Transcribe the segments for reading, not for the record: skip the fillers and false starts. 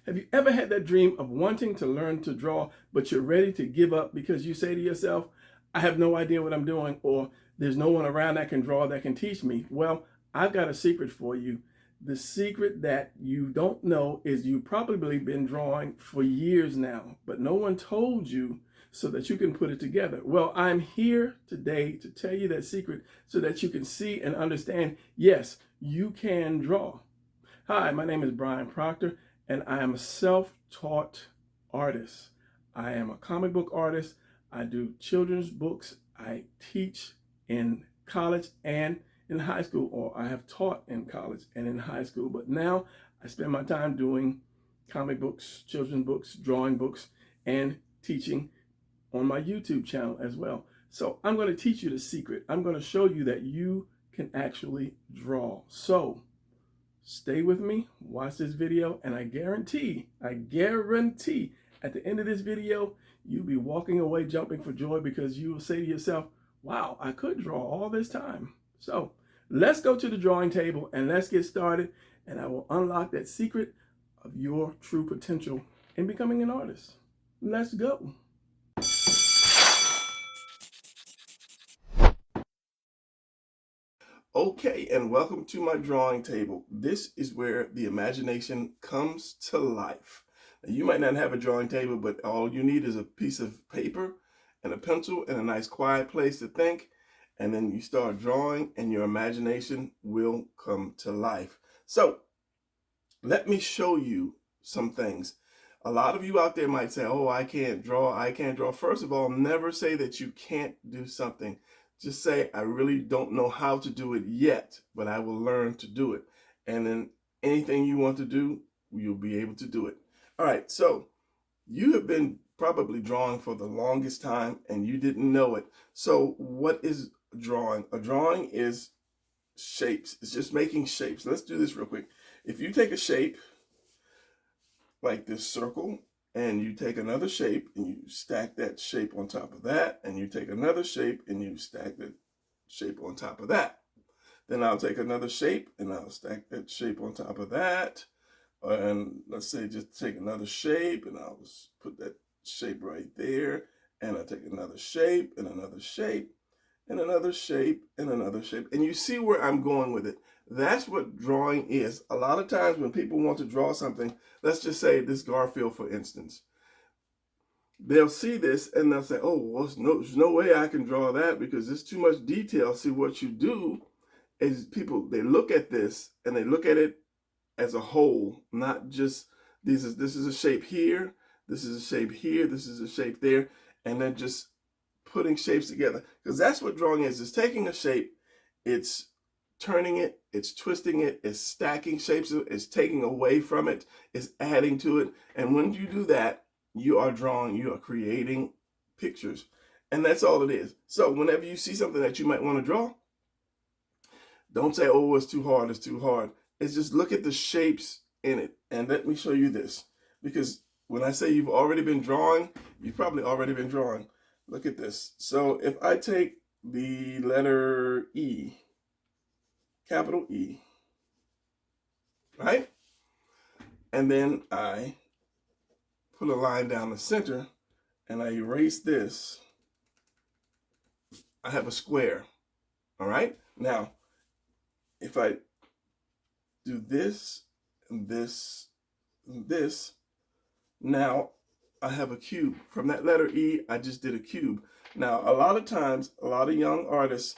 Have you ever had that dream of wanting to learn to draw, but you're ready to give up because you say to yourself, I have no idea what I'm doing, or there's no one around that can draw that can teach me? Well, I've got a secret for you. The secret that you don't know is you've probably been drawing for years now, but no one told you so that you can put it together. Well, I'm here today to tell you that secret so that you can see and understand, yes, you can draw. Hi, my name is Brian Proctor, and I am a self-taught artist. I am a comic book artist. I do children's books. I teach in college and in high school, or I have taught in college and in high school. But now I spend my time doing comic books, children's books, drawing books, and teaching on my YouTube channel as well. So I'm going to teach you the secret. I'm going to show you that you can actually draw. So stay with me, watch this video, and I guarantee at the end of this video, you'll be walking away jumping for joy because you will say to yourself, wow, I could draw all this time. So let's go to the drawing table and let's get started, and I will unlock that secret of your true potential in becoming an artist. Let's go. Okay, and welcome to my drawing table. This is where the imagination comes to life. Now, you might not have a drawing table, but all you need is a piece of paper and a pencil and a nice quiet place to think, and then you start drawing and your imagination will come to life. So let me show you some things. A lot of you out there might say, oh, I can't draw, I can't draw. First of all, never say that you can't do something. Just say, I really don't know how to do it yet, but I will learn to do it. And then anything you want to do, you'll be able to do it. All right, so you have been probably drawing for the longest time and you didn't know it. So what is drawing? A drawing is shapes. It's just making shapes. Let's do this real quick. If you take a shape like this circle, and you take another shape and you stack that shape on top of that, and you take another shape and you stack that shape on top of that. Then I'll take another shape and I'll stack that shape on top of that. And let's say just take another shape and I'll put that shape right there. And I'll take another shape and another shape and another shape and another shape. And you see where I'm going with it. That's what drawing is. A lot of times when people want to draw something, let's just say this Garfield, for instance, they'll see this and they'll say, oh, well, there's no way I can draw that because there's too much detail. See, what you do is people, they look at this and they look at it as a whole, not just this is a shape here, this is a shape here, this is a shape there, and then just putting shapes together. Because that's what drawing is. It's taking a shape, it's turning it, it's twisting it, it's stacking shapes, it's taking away from it, it's adding to it. And when you do that, you are drawing, you are creating pictures. And that's all it is. So whenever you see something that you might want to draw, don't say, oh, it's too hard, it's too hard. It's just look at the shapes in it. And let me show you this. Because when I say you've already been drawing, you've probably already been drawing. Look at this. So if I take the letter E, capital E, right? And then I put a line down the center and I erase this, I have a square, all right? Now, if I do this and this and this, now I have a cube. From that letter E, I just did a cube. Now, a lot of times, a lot of young artists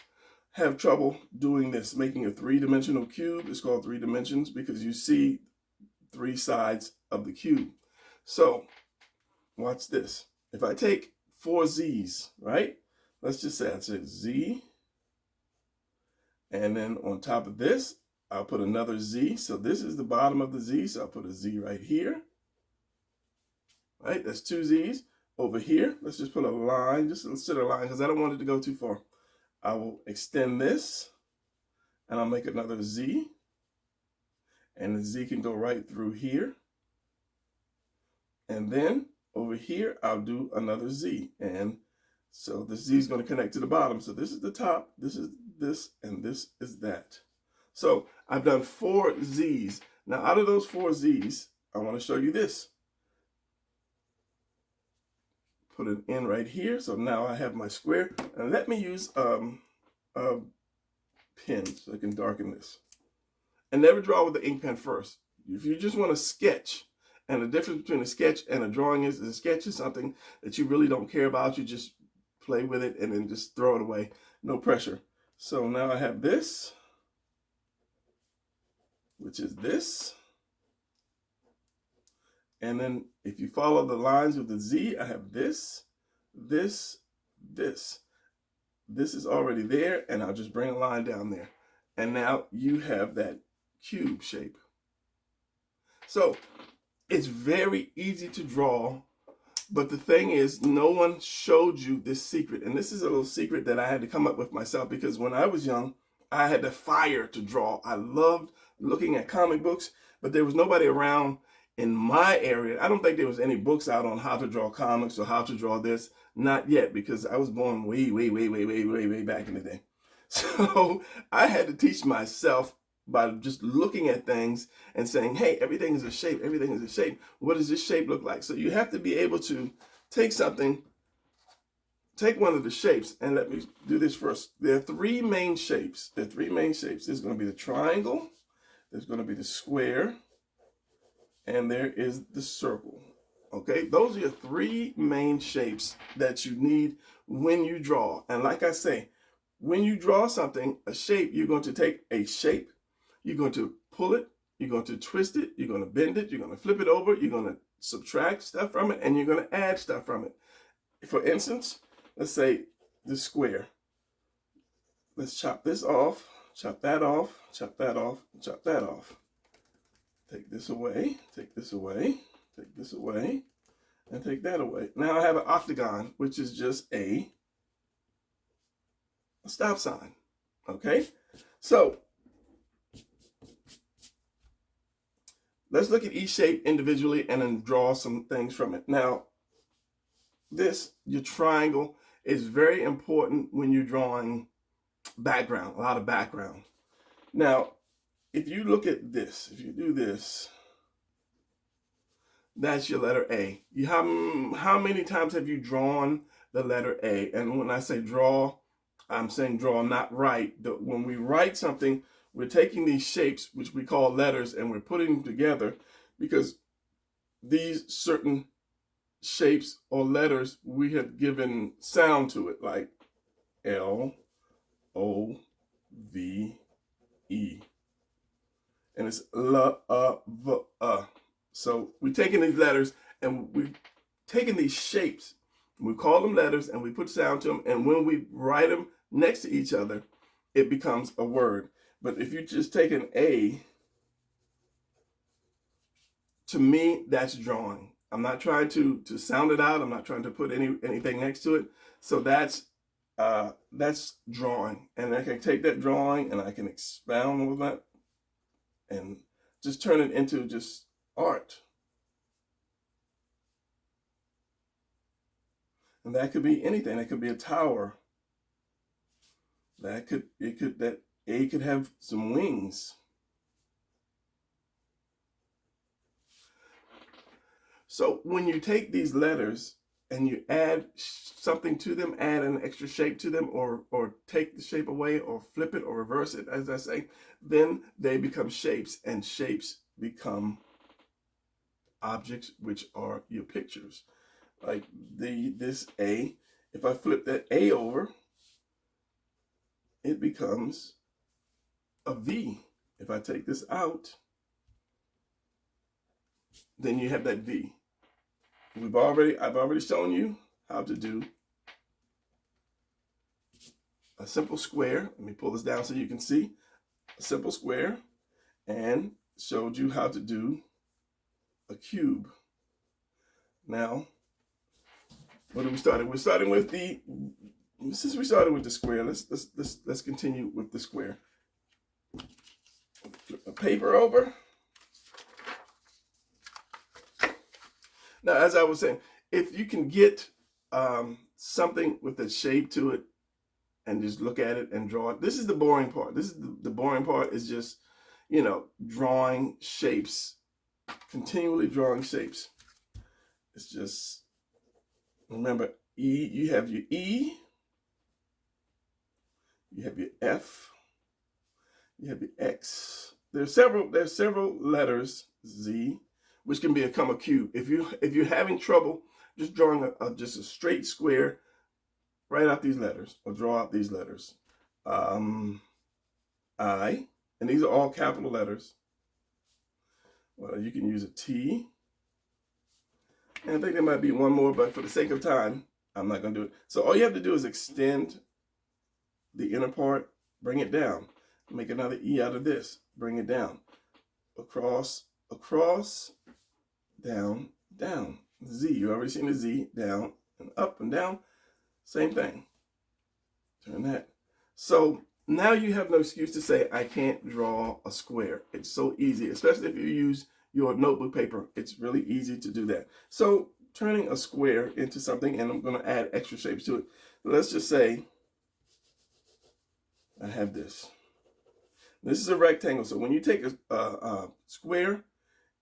have trouble doing this, making a three-dimensional cube. It's called 3 dimensions because you see 3 sides of the cube. So watch this. If I take 4 Z's, right? Let's just say I said Z. And then on top of this, I'll put another Z. So this is the bottom of the Z. So I'll put a Z right here. Right? That's 2 Z's. Over here, let's just put a line, just instead of a line, because I don't want it to go too far. I will extend this, and I'll make another Z. And the Z can go right through here. And then over here, I'll do another Z. And so the Z is going to connect to the bottom. So this is the top, this is this, and this is that. So I've done 4 Z's. Now out of those 4 Z's, I want to show you this. Put it in right here. So now I have my square. And let me use a pen so I can darken this. And never draw with the ink pen first. If you just want to sketch, and the difference between a sketch and a drawing is a sketch is something that you really don't care about. You just play with it and then just throw it away. No pressure. So now I have this, which is this. And then if you follow the lines with the Z, I have this, this, this. This is already there, and I'll just bring a line down there. And now you have that cube shape. So it's very easy to draw, but the thing is, no one showed you this secret. And this is a little secret that I had to come up with myself, because when I was young, I had the fire to draw. I loved looking at comic books, but there was nobody around in my area. I don't think there was any books out on how to draw comics or how to draw this. Not yet, because I was born way back in the day. So I had to teach myself by just looking at things and saying, hey, everything is a shape, everything is a shape. What does this shape look like? So you have to be able to take something, take one of the shapes, and let me do this first. There are three main shapes. There's going to be the triangle, there's going to be the square, and there is the circle. Okay, those are your three main shapes that you need when you draw. And like I say, when you draw something, a shape, you're going to take a shape, you're going to pull it, you're going to twist it, you're going to bend it, you're going to flip it over, you're going to subtract stuff from it, and you're going to add stuff from it. For instance, let's say the square. Let's chop this off, chop that off, chop that off, chop that off. Take this away, take this away, take this away, and take that away. Now I have an octagon, which is just a stop sign. Okay? So let's look at each shape individually and then draw some things from it. Now, this, your triangle, is very important when you're drawing background, a lot of background. Now, if you look at this, if you do this, that's your letter A. How many times have you drawn the letter A? And when I say draw, I'm saying draw, not write. When we write something, we're taking these shapes, which we call letters, and we're putting them together, because these certain shapes or letters, we have given sound to it, like L, O, V, E. And it's L, V, So we're taking these letters and we've taken these shapes, we call them letters, and we put sound to them. And when we write them next to each other, it becomes a word. But if you just take an A, to me, that's drawing. I'm not trying to sound it out. I'm not trying to put anything next to it. So that's drawing. And I can take that drawing and I can expound with that and just turn it into just art. And that could be anything. It could be a tower. That A could have some wings. So when you take these letters and you add something to them, add an extra shape to them, or take the shape away, or flip it, or reverse it, as I say, then they become shapes, and shapes become objects, which are your pictures. Like this A, if I flip that A over, it becomes a V. If I take this out, then you have that V. I've already shown you how to do a simple square. Let me pull this down so you can see a simple square, and showed you how to do a cube. Now, what are we starting? We're starting with since we started with the square, let's continue with the square. Flip the paper over. Now, as I was saying, if you can get something with a shape to it and just look at it and draw it, this is the boring part. This is the boring part, is just, drawing shapes continually drawing shapes. It's just, remember, E, you have your E, you have your F, you have your X. There's several letters, Z, which can become a cube. If you're having trouble just drawing just a straight square, write out these letters or draw out these letters. I, and these are all capital letters. Well, you can use a T. And I think there might be one more, but for the sake of time, I'm not going to do it. So all you have to do is extend the inner part, bring it down. Make another E out of this, bring it down. Across, across, down, down. Z, you already seen the Z, down and up and down. Same thing. Turn that. So now you have no excuse to say, I can't draw a square. It's so easy, especially if you use your notebook paper. It's really easy to do that. So turning a square into something, and I'm going to add extra shapes to it. Let's just say I have this. This is a rectangle. So when you take a square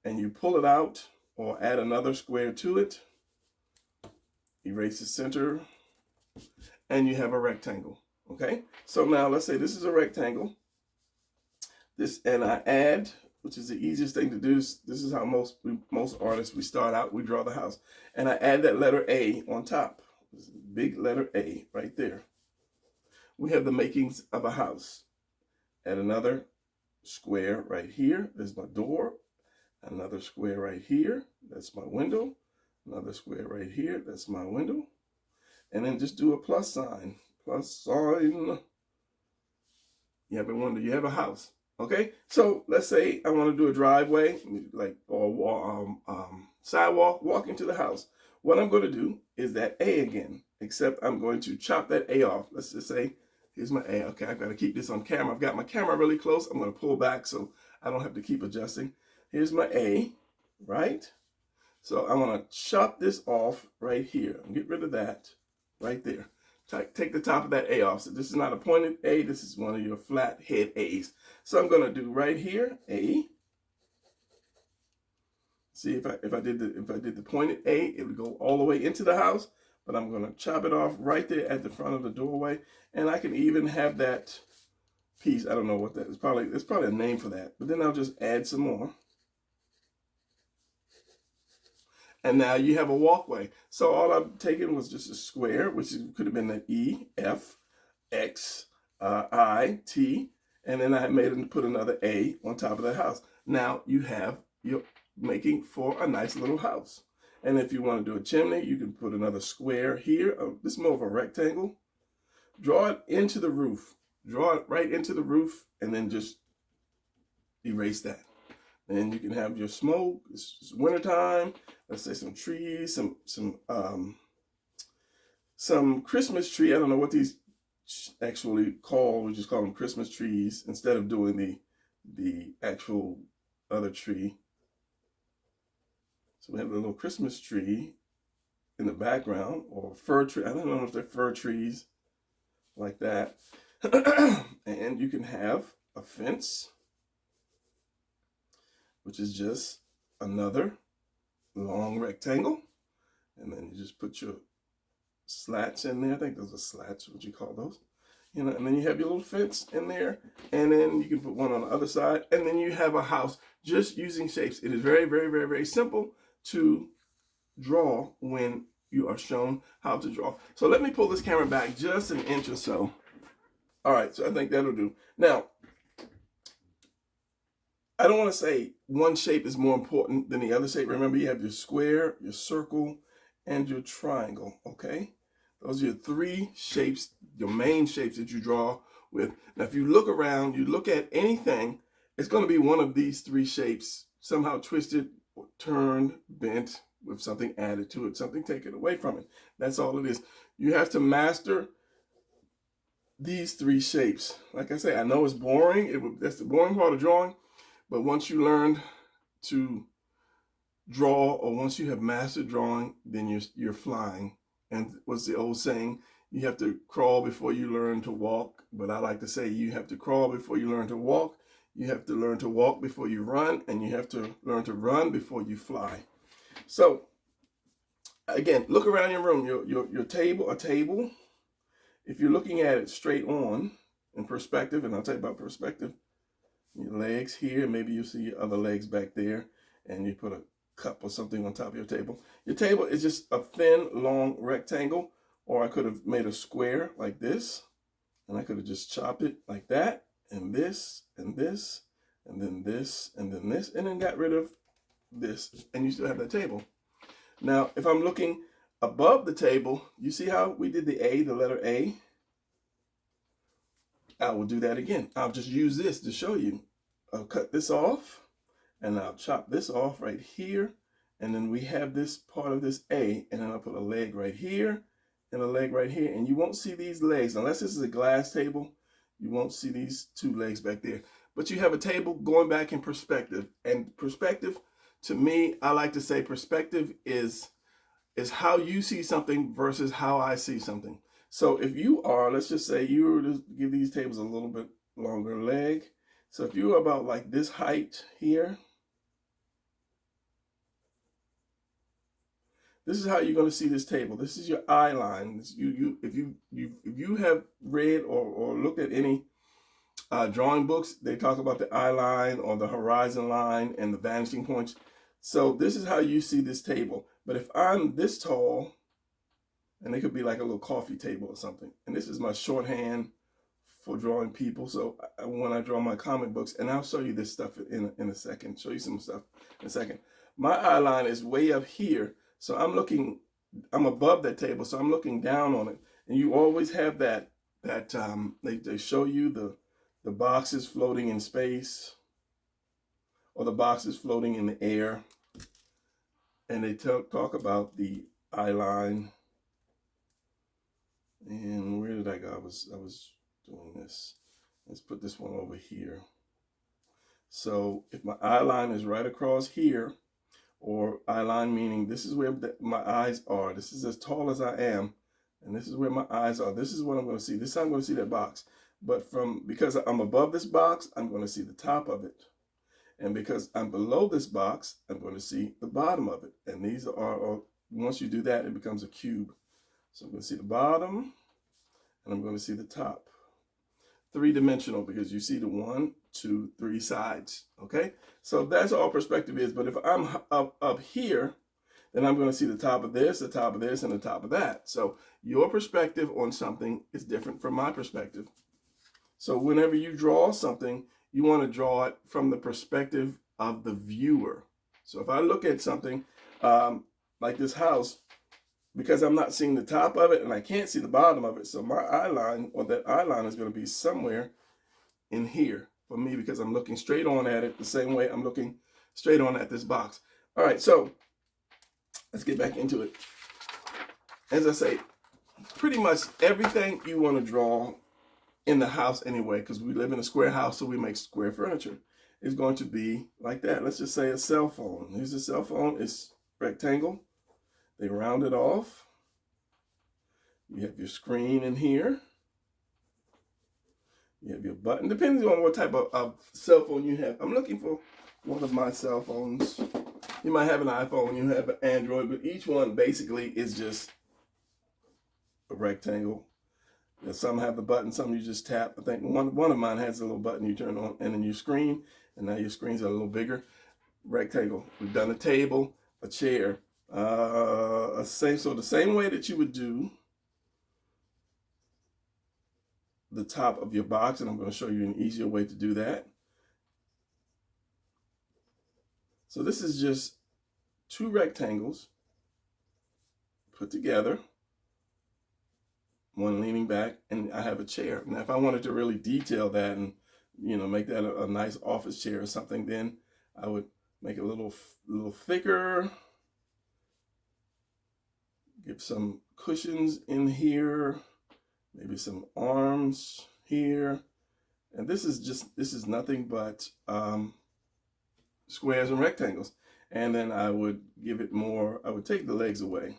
and you pull it out or add another square to it, erase the center, and you have a rectangle. Okay, so now let's say this is a rectangle. This, and I add, which is the easiest thing to do. This is how most artists, we start out, we draw the house. And I add that letter A on top. This big letter A right there. We have the makings of a house. Add another square right here. There's my door. Another square right here. That's my window. Another square right here. That's my window. And then just do a plus sign. Plus sign. You have a window. You have a house. Okay, so let's say I want to do a driveway, like, or sidewalk, walking to the house. What I'm going to do is that A again, except I'm going to chop that A off. Let's just say, here's my A. Okay, I've got to keep this on camera. I've got my camera really close. I'm going to pull back so I don't have to keep adjusting. Here's my A, right? So I want to chop this off right here and get rid of that right there. Take the top of that A off. So this is not a pointed A. This is one of your flat head A's. So I'm going to do right here, A. See, if I did the pointed A, it would go all the way into the house. But I'm going to chop it off right there at the front of the doorway. And I can even have that piece. I don't know what that is. There's probably a name for that. But then I'll just add some more. And now you have a walkway. So all I've taken was just a square, which could have been an E, F, X, I, T, and then I made it put another A on top of the house. Now you have your making for a nice little house. And if you want to do a chimney, you can put another square here. This is more of a rectangle. Draw it into the roof. Draw it right into the roof, and then just erase that. And you can have your smoke. It's wintertime. Let's say some trees, some Christmas tree. I don't know what these actually call. We just call them Christmas trees instead of doing the actual other tree. So we have a little Christmas tree in the background, or fir tree. I don't know if they're fir trees like that. And you can have a fence, which is just another long rectangle. And then you just put your slats in there. I think those are slats, what you call those. You know, and then you have your little fence in there. And then you can put one on the other side. And then you have a house just using shapes. It is very, very, very, very simple to draw when you are shown how to draw. So let me pull this camera back just an inch or so. All right, so I think that'll do. Now, I don't want to say one shape is more important than the other shape. Remember, you have your square, your circle, and your triangle, okay? Those are your three shapes, your main shapes that you draw with. Now, if you look around, you look at anything, it's going to be one of these three shapes, somehow twisted, or turned, bent, with something added to it, something taken away from it. That's all it is. You have to master these three shapes. Like I say, I know it's boring. That's the boring part of drawing. But once you learn to draw, or once you have mastered drawing, then you're flying. And what's the old saying? You have to crawl before you learn to walk. But I like to say you have to crawl before you learn to walk. You have to learn to walk before you run, and you have to learn to run before you fly. So again, look around your room, your table, a table. If you're looking at it straight on in perspective, and I'll tell you about perspective, your legs here, maybe you see your other legs back there, and you put a cup or something on top of your table. Your table is just a thin, long rectangle, or I could have made a square like this, and I could have just chopped it like that, and this, and this, and then this, and then this, and then got rid of this, and you still have that table. Now, if I'm looking above the table, you see how we did the A, the letter A? I will do that again. I'll just use this to show you. I'll cut this off, and I'll chop this off right here, and then we have this part of this A, and then I'll put a leg right here, and a leg right here, and you won't see these legs. Unless this is a glass table, you won't see these two legs back there. But you have a table going back in perspective, and perspective, to me, I like to say perspective is how you see something versus how I see something. So if you are, let's just say you were to give these tables a little bit longer leg. So if you were about like this height here, this is how you're going to see this table. This is your eye line. If you have read or looked at any drawing books, they talk about the eye line or the horizon line and the vanishing points. So this is how you see this table. But if I'm this tall, and it could be like a little coffee table or something, and this is my shorthand for drawing people. So when I draw my comic books, and I'll show you this stuff in a second, show you some stuff in a second. My eye line is way up here. So I'm above that table, so I'm looking down on it. And you always have that they show you the boxes floating in space, or the boxes floating in the air. And they talk about the eye line. And where did I go? I was doing this. Let's put this one over here. So if my eye line is right across here, or eye line meaning this is where my eyes are. This is as tall as I am, and this is where my eyes are. This is what I'm going to see. This time I'm going to see that box. But because I'm above this box, I'm going to see the top of it. And because I'm below this box, I'm going to see the bottom of it. And these are, once you do that, it becomes a cube. So I'm going to see the bottom, and I'm going to see the top. Three-dimensional, because you see the 1, 2, 3 sides, okay? So that's all perspective is. But if I'm up here, then I'm going to see the top of this, the top of this, and the top of that. So your perspective on something is different from my perspective. So whenever you draw something, you want to draw it from the perspective of the viewer. So if I look at something like this house, because I'm not seeing the top of it and I can't see the bottom of it, so my eye line, or that eye line, is going to be somewhere in here for me, because I'm looking straight on at it the same way I'm looking straight on at this box. All right, so let's get back into it. As I say, pretty much everything you want to draw in the house anyway, because we live in a square house, so we make square furniture, is going to be like that. Let's just say a cell phone. Here's a cell phone. It's rectangle. They round it off. You have your screen in here. You have your button, depending on what type of cell phone you have. I'm looking for one of my cell phones. You might have an iPhone, you have an Android, but each one basically is just a rectangle. Some have the button, some you just tap. I think one of mine has a little button you turn on, and then your screen, and now your screen's a little bigger. Rectangle. We've done a table, a chair. So the same way that you would do the top of your box, and I'm going to show you an easier way to do that. So this is just 2 rectangles put together, one leaning back, and I have a chair. Now, if I wanted to really detail that and, make that a nice office chair or something, then I would make it a little thicker, give some cushions in here, maybe some arms here. And this is nothing but squares and rectangles. And then I would give it more, I would take the legs away.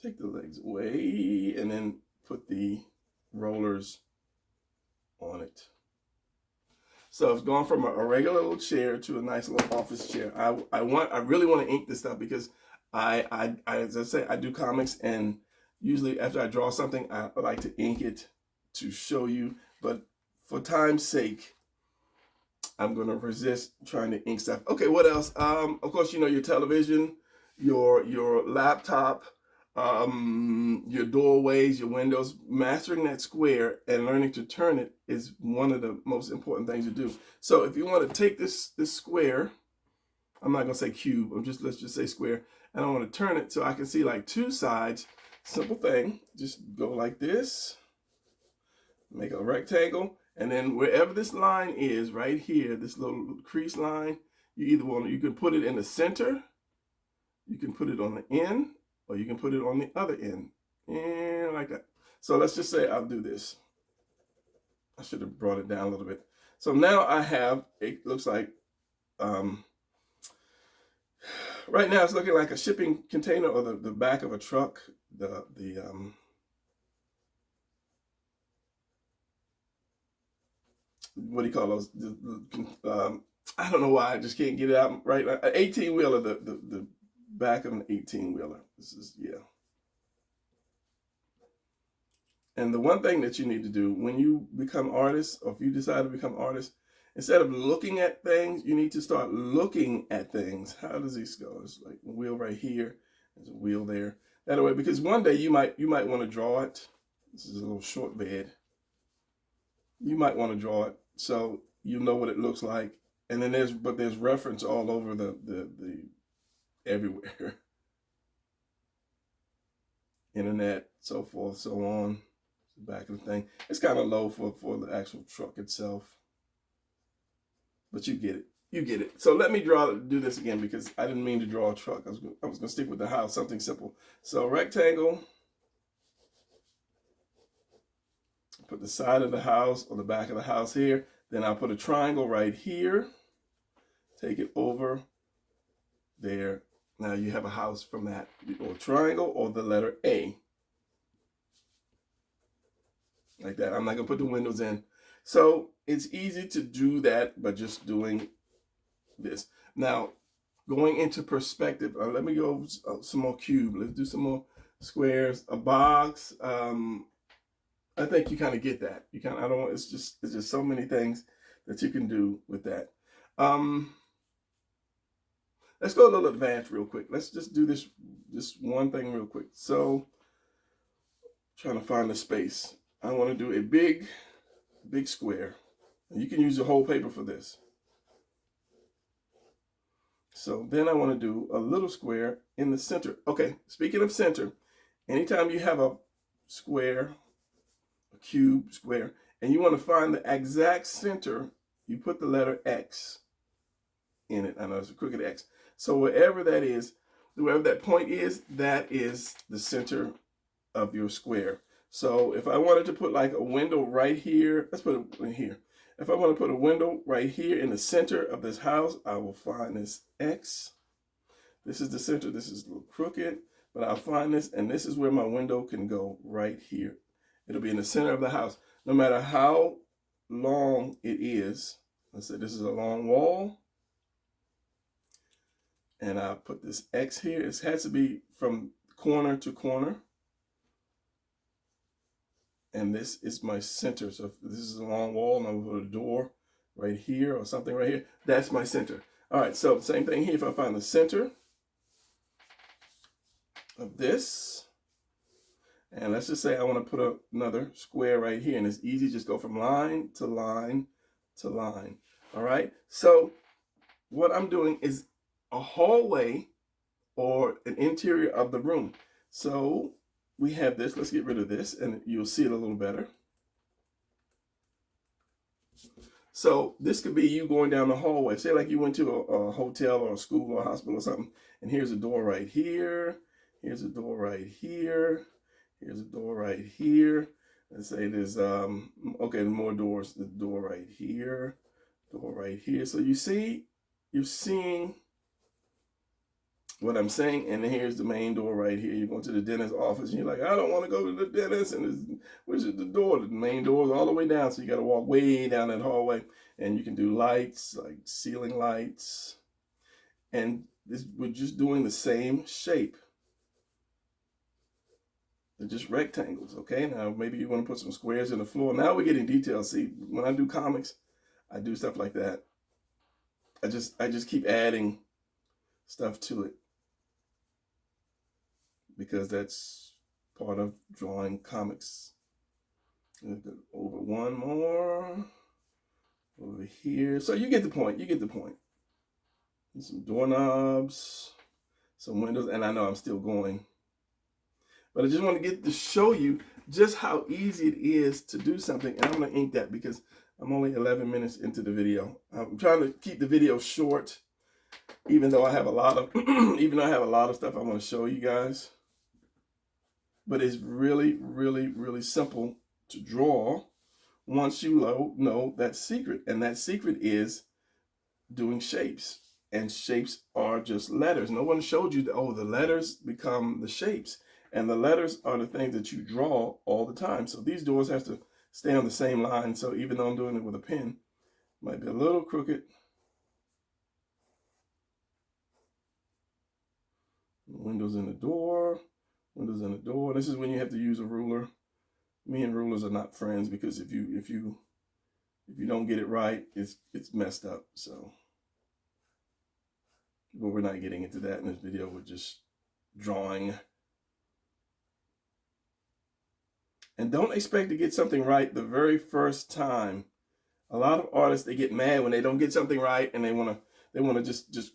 Take the legs away, and then put the rollers on it. So it's gone from a regular little chair to a nice little office chair. I really want to ink this stuff because as I say, I do comics, and usually after I draw something, I like to ink it to show you. But for time's sake, I'm going to resist trying to ink stuff. Okay, what else? Of course, your television, your laptop, your doorways, your windows. Mastering that square and learning to turn it is one of the most important things to do. So if you want to take this square, I'm not going to say cube, let's just say square, and I want to turn it so I can see like two sides. Simple thing, just go like this, make a rectangle, and then wherever this line is, right here, this little crease line, you can put it in the center, you can put it on the end, or you can put it on the other end, and like that. So let's just say I'll do this. I should have brought it down a little bit. So now I have, it looks like, right now it's looking like a shipping container or the back of a truck. What do you call those? I don't know why I just can't get it out right. An 18-wheeler, the back of an 18-wheeler. This is, yeah. And the one thing that you need to do when you become artists, or if you decide to become artists, instead of looking at things, you need to start looking at things. How does this go? It's like a wheel right here. There's a wheel there. That way, because one day you might want to draw it. This is a little short bed. You might want to draw it so you know what it looks like. And then there's reference all over the everywhere. Internet, so forth, so on. The back of the thing. It's kind of low for the actual truck itself. But you get it. You get it. So let me do this again because I didn't mean to draw a truck. I was going to stick with the house, something simple. So rectangle. Put the side of the house or the back of the house here. Then I'll put a triangle right here. Take it over there. Now you have a house from that. Or triangle or the letter A. Like that. I'm not going to put the windows in. So it's easy to do that by just doing this. Now, going into perspective, let me go some more cube. Let's do some more squares. A box. I think you kind of get that. It's just so many things that you can do with that. Let's go a little advanced real quick. Let's just do this one thing real quick. So, trying to find the space. I want to do a big square. And you can use the whole paper for this. So then I want to do a little square in the center. Okay, speaking of center, anytime you have a square, a cube, square, and you want to find the exact center, you put the letter X in it. I know it's a crooked X. So wherever that is, wherever that point is, that is the center of your square. So if I wanted to put like a window right here, let's put it in here. If I want to put a window right here in the center of this house, I will find this X. This is the center. This is a little crooked, but I'll find this, and this is where my window can go right here. It'll be in the center of the house. No matter how long it is, let's say this is a long wall, and I'll put this X here. It has to be from corner to corner. And this is my center. So if this is a long wall and I'm going to put a door right here or something right here, that's my center. All right, so same thing here. If I find the center of this, and let's just say I want to put another square right here, and it's easy, just go from line to line to line. All right, so what I'm doing is a hallway or an interior of the room. So we have this. Let's get rid of this, and you'll see it a little better. So this could be you going down the hallway. Say like you went to a hotel or a school or a hospital or something, and here's a door right here. Here's a door right here. Here's a door right here. Let's say there's, okay, more doors. The door right here, door right here. So you see, you're seeing what I'm saying, and here's the main door right here. You're going to the dentist's office, and you're like, I don't want to go to the dentist, and where's the door? The main door is all the way down, so you got to walk way down that hallway, And you can do lights, like ceiling lights. And we're just doing the same shape. They're just rectangles, okay? Now, maybe you want to put some squares in the floor. Now we're getting details. See, when I do comics, I do stuff like that. I just keep adding stuff to it because that's part of drawing comics. Over one more. Over here. So you get the point. You get the point. And some doorknobs, some windows, and I know I'm still going. But I just want to get to show you just how easy it is to do something. And I'm going to ink that because I'm only 11 minutes into the video. I'm trying to keep the video short, even though I have a lot of stuff I want to show you guys. But it's really, really, really simple to draw once you know that secret. And that secret is doing shapes. And shapes are just letters. No one showed you that, oh, the letters become the shapes. And the letters are the things that you draw all the time. So these doors have to stay on the same line. So even though I'm doing it with a pen, it might be a little crooked. Windows in the door. Windows in the door. This is when you have to use a ruler. Me and rulers are not friends because if you don't get it right, it's messed up. So, but we're not getting into that in this video. We're just drawing. And don't expect to get something right the very first time. A lot of artists, they get mad when they don't get something right and they want to just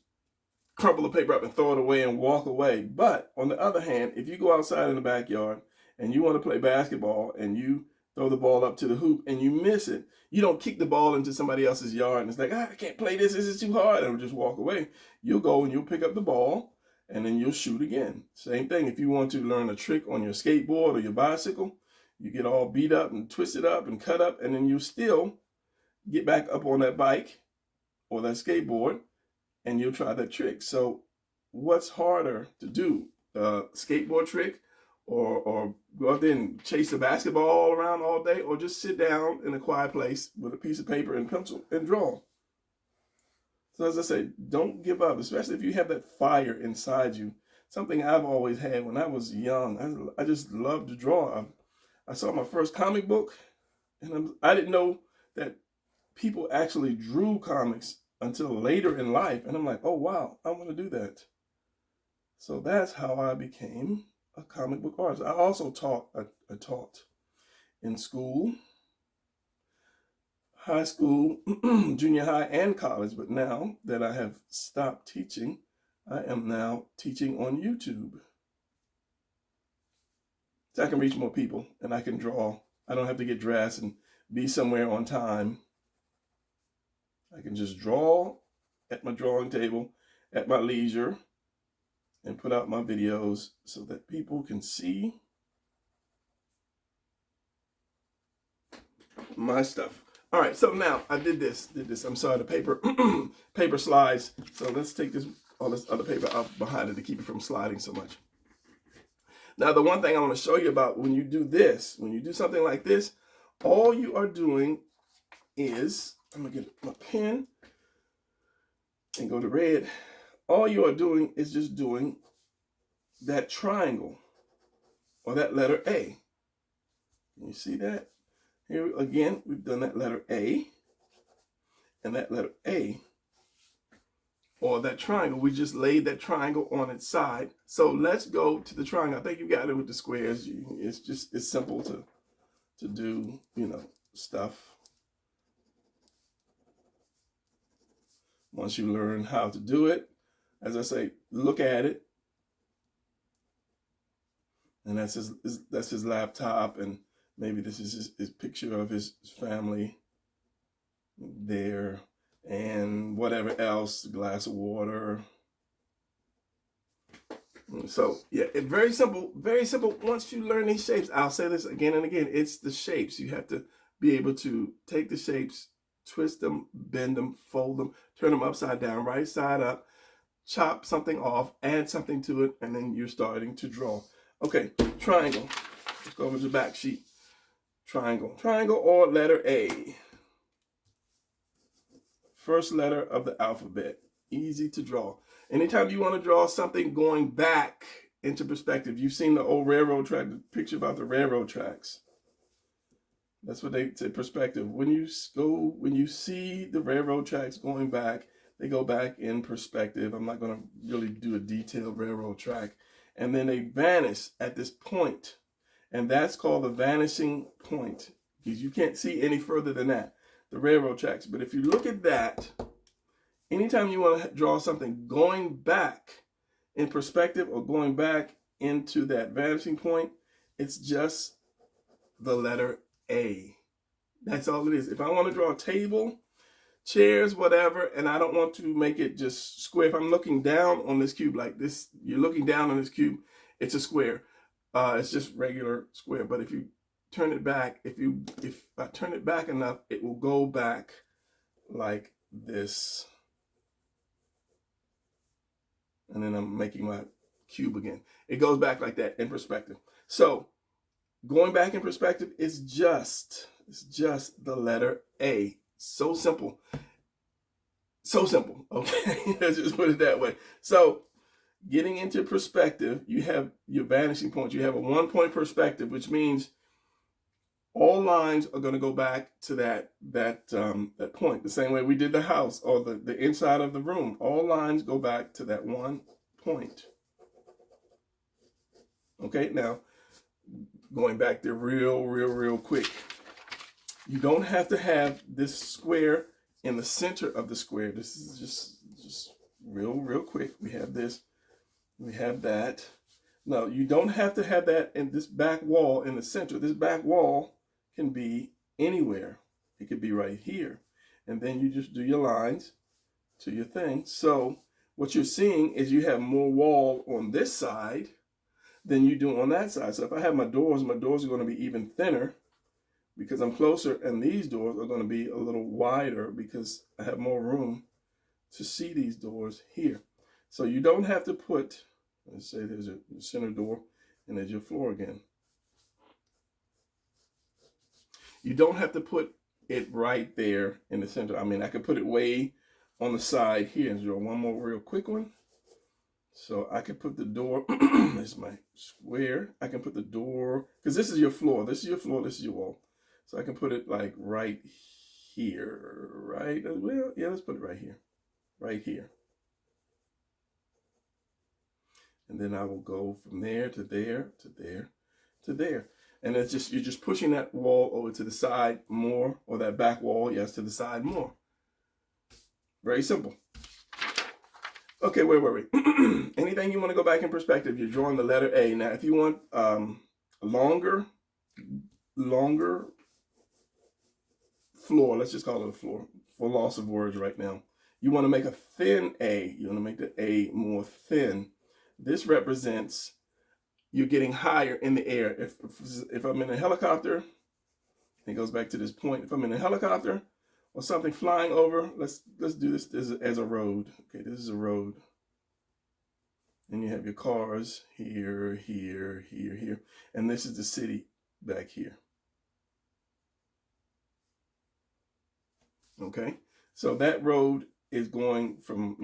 crumple the paper up and throw it away and walk away. But on the other hand, if you go outside in the backyard and you want to play basketball and you throw the ball up to the hoop and you miss it, you don't kick the ball into somebody else's yard and it's like, I can't play this is too hard, and just walk away. You'll go and you'll pick up the ball and then you'll shoot again. Same thing if you want to learn a trick on your skateboard or your bicycle. You get all beat up and twisted up and cut up, and then you still get back up on that bike or that skateboard, and you'll try that trick. So what's harder to do? Skateboard trick or go out there and chase a basketball all around all day, or just sit down in a quiet place with a piece of paper and pencil and draw? So as I say, don't give up, especially if you have that fire inside you. Something I've always had when I was young. I just loved to draw. I saw my first comic book, and I didn't know that people actually drew comics until later in life. And I'm like, oh, wow, I want to do that. So that's how I became a comic book artist. I also taught. I taught in school, high school, junior high, and college. But now that I have stopped teaching, I am now teaching on YouTube. So I can reach more people and I can draw. I don't have to get dressed and be somewhere on time. I can just draw at my drawing table at my leisure and put out my videos so that people can see my stuff. All right, so now I did this. I'm sorry, the paper paper slides. So let's take all this other paper out behind it to keep it from sliding so much. Now, the one thing I want to show you about when you do this, when you do something like this, all you are doing is, I'm going to get my pen and go to red. All you are doing is just doing that triangle or that letter A. Can you see that? Here again, we've done that letter A and that letter A. Or that triangle, we just laid that triangle on its side. So let's go to the triangle. I think you got it with the squares. It's simple to do, stuff. Once you learn how to do it, as I say, look at it. And that's his laptop, and maybe this is his picture of his family there. And whatever else, a glass of water. So yeah, very simple, very simple. Once you learn these shapes, I'll say this again and again, it's the shapes. You have to be able to take the shapes, twist them, bend them, fold them, turn them upside down, right side up, chop something off, add something to it, and then you're starting to draw. Okay, triangle. Let's go over to the back sheet. Triangle or letter A. first letter of the alphabet. Easy to draw. Anytime you want to draw something going back into perspective, you've seen the old railroad track, the picture about the railroad tracks. That's what they say, perspective. When you see the railroad tracks going back, they go back in perspective. I'm not going to really do a detailed railroad track. And then they vanish at this point. And that's called the vanishing point, because you can't see any further than that, the railroad tracks. But if you look at that, anytime you want to draw something going back in perspective or going back into that vanishing point, it's just the letter A. That's all it is. If I want to draw a table, chairs, whatever, and I don't want to make it just square, if I'm looking down on this cube like this, you're looking down on this cube, it's a square. It's just regular square. But if you turn it back, if I turn it back enough, it will go back like this. And then I'm making my cube again. It goes back like that in perspective. So going back in perspective is just the letter A. So simple. So simple. Okay. Let's just put it that way. So getting into perspective, you have your vanishing point. You have a 1-point perspective, which means all lines are going to go back to that point. The same way we did the house or the inside of the room. All lines go back to that 1 point. Okay, now going back there real quick. You don't have to have this square in the center of the square. This is just real quick. We have this. We have that. No, you don't have to have that in this back wall in the center. This back wall can be anywhere. It could be right here. And then you just do your lines to your thing. So what you're seeing is you have more wall on this side than you do on that side. So if I have my doors are going to be even thinner because I'm closer, and these doors are going to be a little wider because I have more room to see these doors here. So you don't have to put, let's say there's a center door and there's your floor again. You don't have to put it right there in the center. I mean, I could put it way on the side here. And draw one more real quick one. So I could put the door, this is my square. I can put the door, because this is your floor. This is your floor, this is your wall. So I can put it like right here, right? Well, yeah, let's put it right here, right here. And then I will go from there to there, to there, to there. And it's just, you're just pushing that wall over to the side more, or that back wall, yes, to the side more. Very simple. Okay, where were we? Anything you want to go back in perspective, you're drawing the letter A. Now, if you want longer floor, let's just call it a floor, for loss of words right now. You want to make a thin A. You want to make the A more thin. This represents you're getting higher in the air. If I'm in a helicopter, it goes back to this point. If I'm in a helicopter or something flying over, let's do this as a road. Okay, this is a road. And you have your cars here, here, here, here. And this is the city back here. Okay, so that road is going from,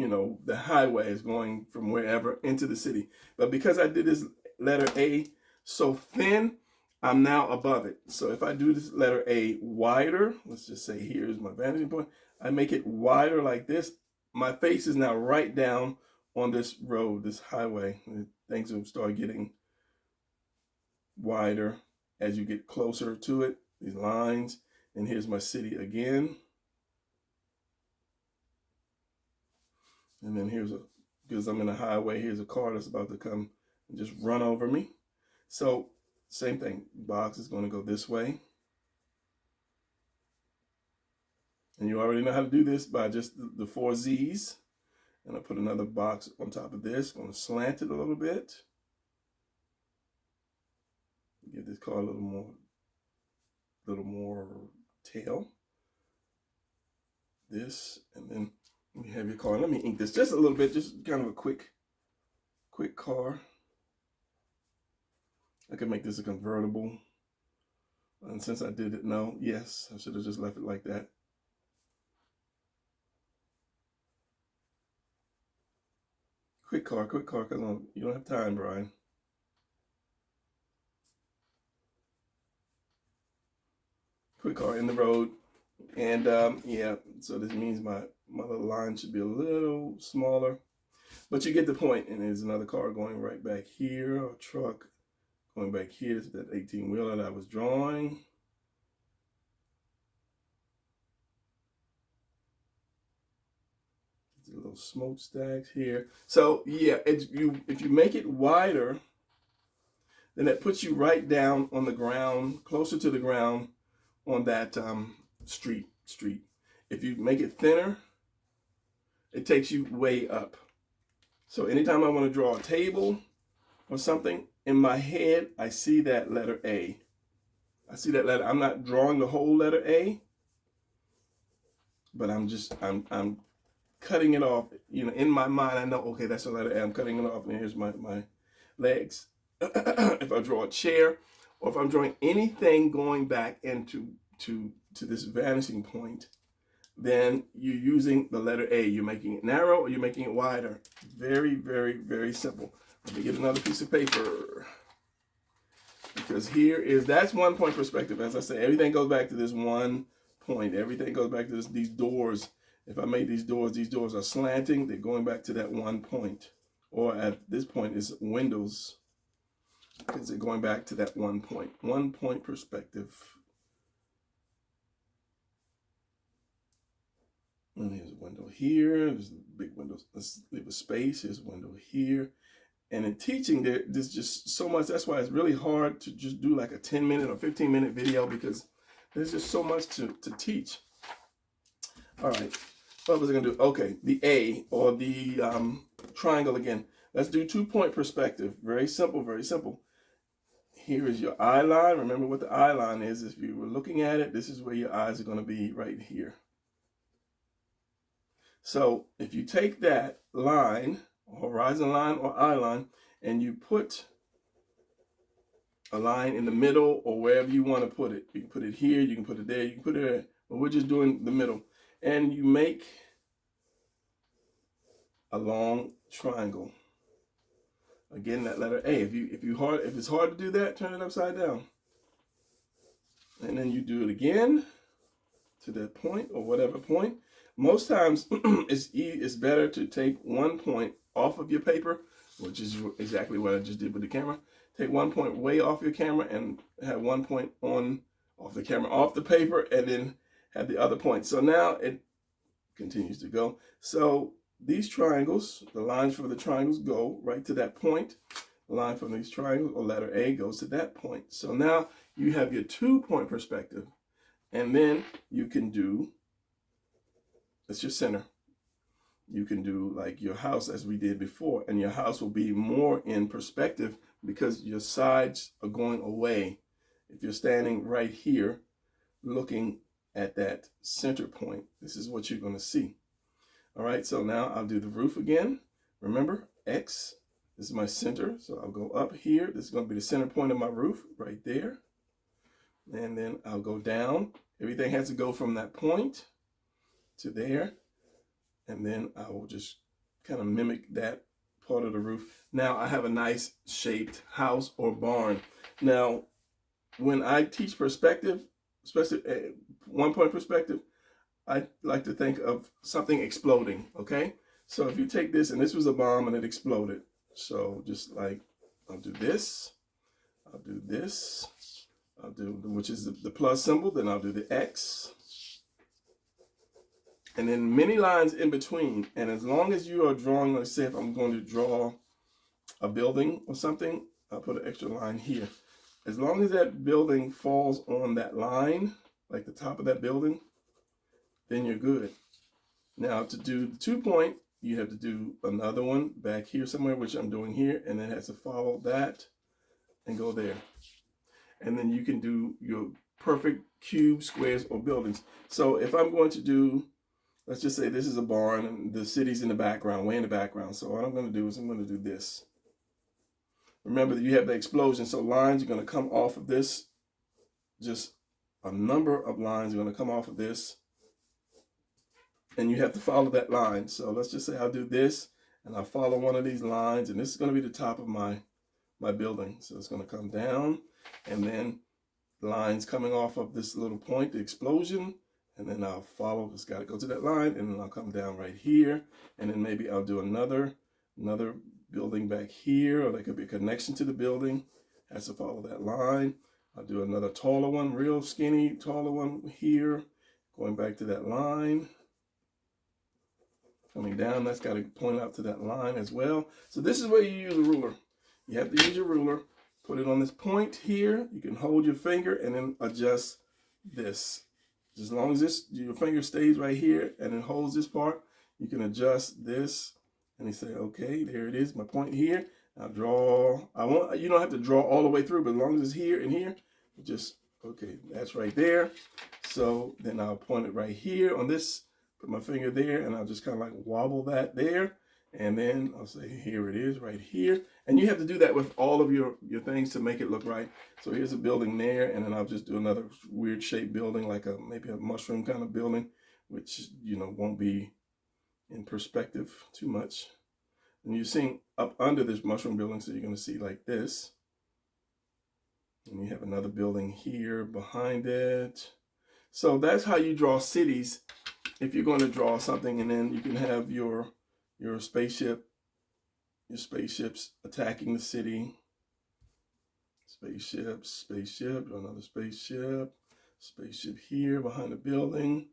the highway is going from wherever into the city. But because I did this letter A so thin, I'm now above it. So if I do this letter A wider, let's just say here's my vantage point, I make it wider like this, my face is now right down on this road, this highway. And things will start getting wider as you get closer to it, these lines. And here's my city again. And then because I'm in a highway, here's a car that's about to come and just run over me. So same thing, box is going to go this way. And you already know how to do this by just the 4 Z's. And I'll put another box on top of this, going to slant it a little bit. Give this car a little more tail. This, and then you have your car. Let me ink this just a little bit, just kind of a quick car. I could make this a convertible. And since I did it, yes, I should have just left it like that. Quick car, because you don't have time, Brian. Quick car in the road. And yeah, so this means my little line should be a little smaller. But you get the point. And there's another car going right back here, a truck going back here. It's that 18-wheeler that I was drawing. There's a little smokestacks here. So yeah, if you make it wider, then that puts you right down on the ground, closer to the ground on that street. If you make it thinner, it takes you way up. So anytime I want to draw a table or something, in my head, I see that letter A. I see that letter. I'm not drawing the whole letter A, but I'm cutting it off. You know, in my mind, I know, okay, that's the letter A. I'm cutting it off, and here's my legs. If I draw a chair, or if I'm drawing anything going back into this vanishing point, then you're using the letter A. You're making it narrow or you're making it wider. Very, very, very simple. Let me get another piece of paper. Because that's 1 point perspective. As I say, everything goes back to this 1 point. Everything goes back to these doors. If I make these doors are slanting, they're going back to that 1 point. Or at this point, it's windows. Because they're going back to that 1 point. 1 point perspective. And here's a window here. There's big windows. Let's leave a space. Here's a window here. And in teaching, there's just so much. That's why it's really hard to just do like a 10-minute or 15-minute video, because there's just so much to teach. All right. What was I going to do? Okay. The A, or the triangle again. Let's do 2 point perspective. Very simple, very simple. Here is your eye line. Remember what the eye line is. If you were looking at it, this is where your eyes are going to be, right here. So if you take that line, horizon line or eye line, and you put a line in the middle or wherever you want to put it. You can put it here, you can put it there, you can put it there, but we're just doing the middle. And you make a long triangle. Again, that letter A. If it's hard to do that, turn it upside down. And then you do it again to that point or whatever point. Most times, it's better to take 1 point off of your paper, which is exactly what I just did with the camera. Take 1 point way off your camera and have 1 point off the camera, off the paper, and then have the other point. So now it continues to go. So these triangles, the lines for the triangles go right to that point. The line from these triangles, or letter A, goes to that point. So now you have your 2 point perspective. And then you can do, that's your center. You can do like your house as we did before, and your house will be more in perspective because your sides are going away. If you're standing right here looking at that center point, this is what you're going to see. All right, so now I'll do the roof again. Remember, X, this is my center, so I'll go up here. This is going to be the center point of my roof right there. And then I'll go down. Everything has to go from that point to there. And then I will just kind of mimic that part of the roof. Now I have a nice shaped house or barn. Now, when I teach perspective, especially 1 point perspective, I like to think of something exploding, okay? So if you take this, and this was a bomb and it exploded. So just like, I'll do this, I'll do this, I'll do, which is the plus symbol, then I'll do the X. And then many lines in between. And as long as you are drawing, let's say if I'm going to draw a building or something, I'll put an extra line here. As long as that building falls on that line, like the top of that building, then you're good. Now to do the 2 point, you have to do another one back here somewhere, which I'm doing here, and then it has to follow that and go there. And then you can do your perfect cube, squares, or buildings. So if I'm going to do, let's just say this is a barn and the city's in the background, way in the background. So what I'm going to do is I'm going to do this. Remember that you have the explosion, so lines are going to come off of this. Just a number of lines are going to come off of this. And you have to follow that line. So let's just say I'll do this, and I'll follow one of these lines, and this is going to be the top of my building. So it's going to come down, and then lines coming off of this little point, the explosion, and then I'll follow, it's got to go to that line, and then I'll come down right here, and then maybe I'll do another building back here, or there could be a connection to the building, has to follow that line. I'll do another taller one, real skinny, taller one here, going back to that line. Coming down, that's got to point out to that line as well. So this is where you use a ruler. You have to use your ruler, put it on this point here. You can hold your finger and then adjust this. As long as your finger stays right here and it holds this part, you can adjust this. And you say, okay, there it is, my point here. Now draw. You don't have to draw all the way through, but as long as it's here and here, just, okay, that's right there. So then I'll point it right here on this, put my finger there, and I'll just kind of like wobble that there. And then I'll say, here it is right here. And you have to do that with all of your things to make it look right. So here's a building there, and then I'll just do another weird shaped building, like maybe a mushroom kind of building, which, won't be in perspective too much. And you're seeing up under this mushroom building, so you're going to see like this. And you have another building here behind it. So that's how you draw cities. If you're going to draw something, and then you can have your spaceships attacking the city. Spaceship, another spaceship here behind the building,